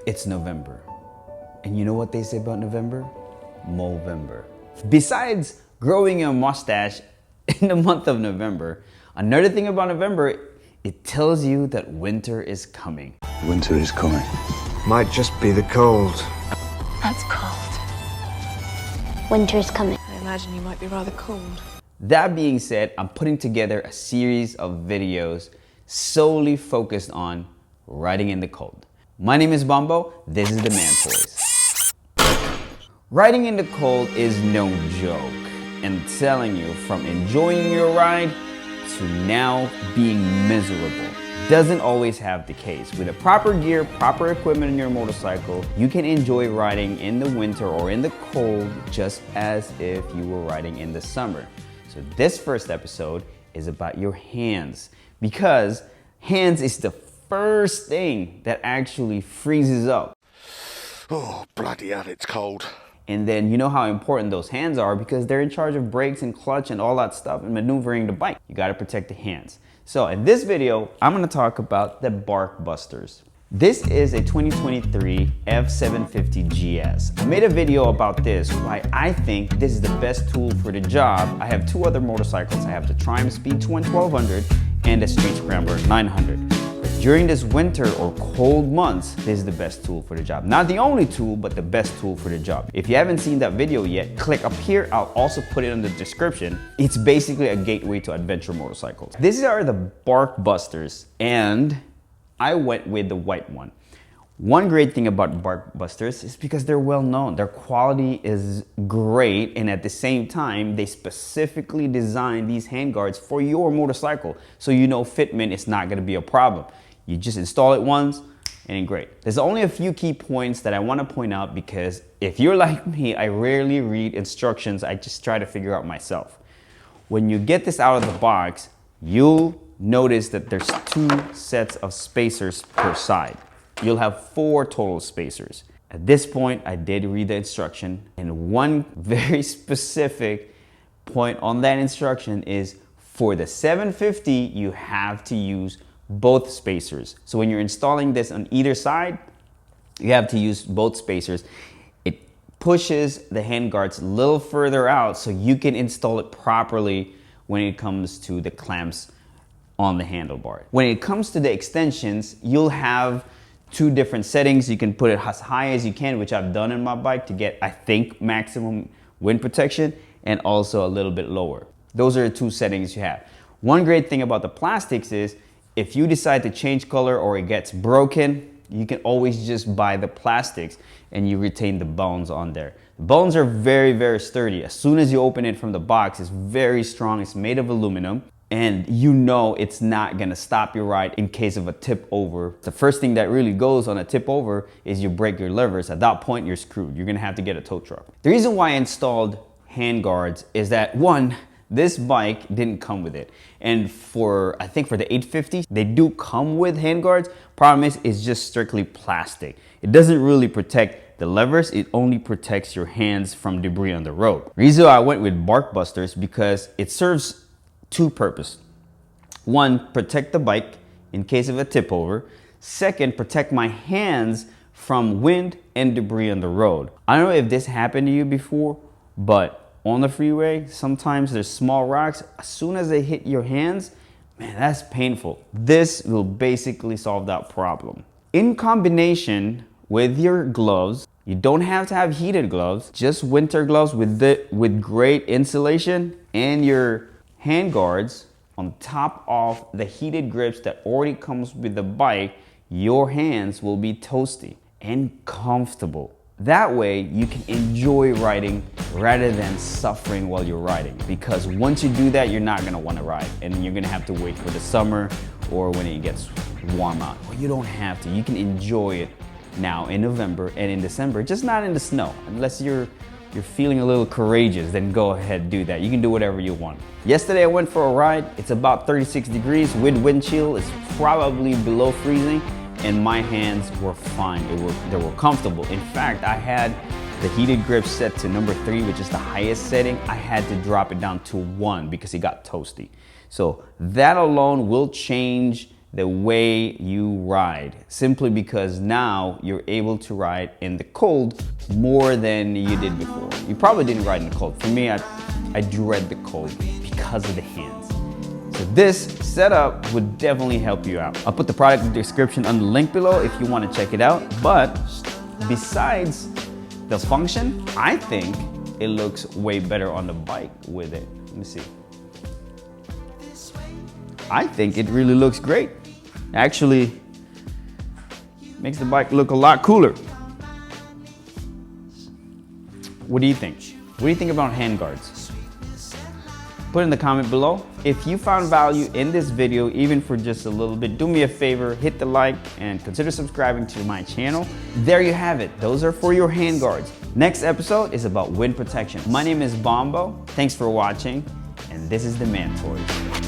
It's November. And you know what they say about November? Movember. Besides growing a mustache in the month of November, another thing about November, it tells you that winter is coming. Winter is coming. Might just be the cold. That's cold. Winter is coming. I imagine you might be rather cold. That being said, I'm putting together a series of videos solely focused on riding in the cold. My name is Bombo, this is the Man Toys. Riding in the cold is no joke, and I'm telling you, from enjoying your ride to now being miserable. Doesn't always have the case. With the proper gear, proper equipment in your motorcycle, you can enjoy riding in the winter or in the cold just as if you were riding in the summer. So this first episode is about your hands, because hands is the first thing that actually freezes up. Oh, bloody hell, it's cold. And then you know how important those hands are because they're in charge of brakes and clutch and all that stuff and maneuvering the bike. You gotta protect the hands. So in this video, I'm gonna talk about the Barkbusters. This is a 2023 F750 GS. I made a video about this, why I think this is the best tool for the job. I have two other motorcycles. I have the Triumph Speed 1200 and the Street Scrambler 900. During this winter or cold months, this is the best tool for the job. Not the only tool, but the best tool for the job. If you haven't seen that video yet, click up here. I'll also put it in the description. It's basically a gateway to adventure motorcycles. These are the Barkbusters, and I went with the white one. One great thing about Barkbusters is because they're well known. Their quality is great, and at the same time, they specifically designed these handguards for your motorcycle, so you know fitment is not gonna be a problem. You just install it once, and it's great. There's only a few key points that I wanna point out because if you're like me, I rarely read instructions, I just try to figure out myself. When you get this out of the box, you'll notice that there's two sets of spacers per side. You'll have 4 total spacers. At this point, I did read the instruction, and one very specific point on that instruction is for the 750, you have to use both spacers. So when you're installing this on either side, you have to use both spacers. It pushes the handguards a little further out so you can install it properly when it comes to the clamps on the handlebar. When it comes to the extensions, you'll have 2 different settings. You can put it as high as you can, which I've done in my bike to get, I think, maximum wind protection, and also a little bit lower. Those are the 2 settings you have. One great thing about the plastics is if you decide to change color or it gets broken, you can always just buy the plastics and you retain the bones on there. The bones are very, very sturdy. As soon as you open it from the box, it's very strong. It's made of aluminum. And you know it's not gonna stop your ride in case of a tip over. The first thing that really goes on a tip over is you break your levers. At that point, you're screwed. You're gonna have to get a tow truck. The reason why I installed handguards is that, one, this bike didn't come with it. And I think for the 850, they do come with handguards. Problem is, it's just strictly plastic. It doesn't really protect the levers, it only protects your hands from debris on the road. The reason I went with Barkbusters because it serves 2 purposes. One, protect the bike in case of a tip over. Second, protect my hands from wind and debris on the road. I don't know if this happened to you before, but on the freeway, sometimes there's small rocks. As soon as they hit your hands, man, that's painful. This will basically solve that problem. In combination with your gloves, you don't have to have heated gloves, just winter gloves with great insulation, and your handguards on top of the heated grips that already comes with the bike. Your hands will be toasty and comfortable. That way you can enjoy riding rather than suffering while you're riding, because once you do that, you're not gonna wanna ride and you're gonna have to wait for the summer or when it gets warm out. Well, you don't have to. You can enjoy it now in November and in December, just not in the snow. Unless you're feeling a little courageous, then go ahead and do that. You can do whatever you want. Yesterday I went for a ride. It's about 36 degrees with wind chill. It's probably below freezing, and my hands were fine. They were comfortable. In fact, I had the heated grip set to number 3, which is the highest setting. I had to drop it down to 1 because it got toasty. So that alone will change the way you ride, simply because now you're able to ride in the cold more than you did before. You probably didn't ride in the cold. For me, I dread the cold because of the hands. So this setup would definitely help you out. I'll put the product description on the link below if you want to check it out. But besides the function, I think it looks way better on the bike with it. Let me see. I think it really looks great. Actually, makes the bike look a lot cooler. What do you think? What do you think about handguards? Put in the comment below. If you found value in this video, even for just a little bit, do me a favor, hit the like and consider subscribing to my channel. There you have it. Those are for your handguards. Next episode is about wind protection. My name is Bombo. Thanks for watching, and this is the Man Toys.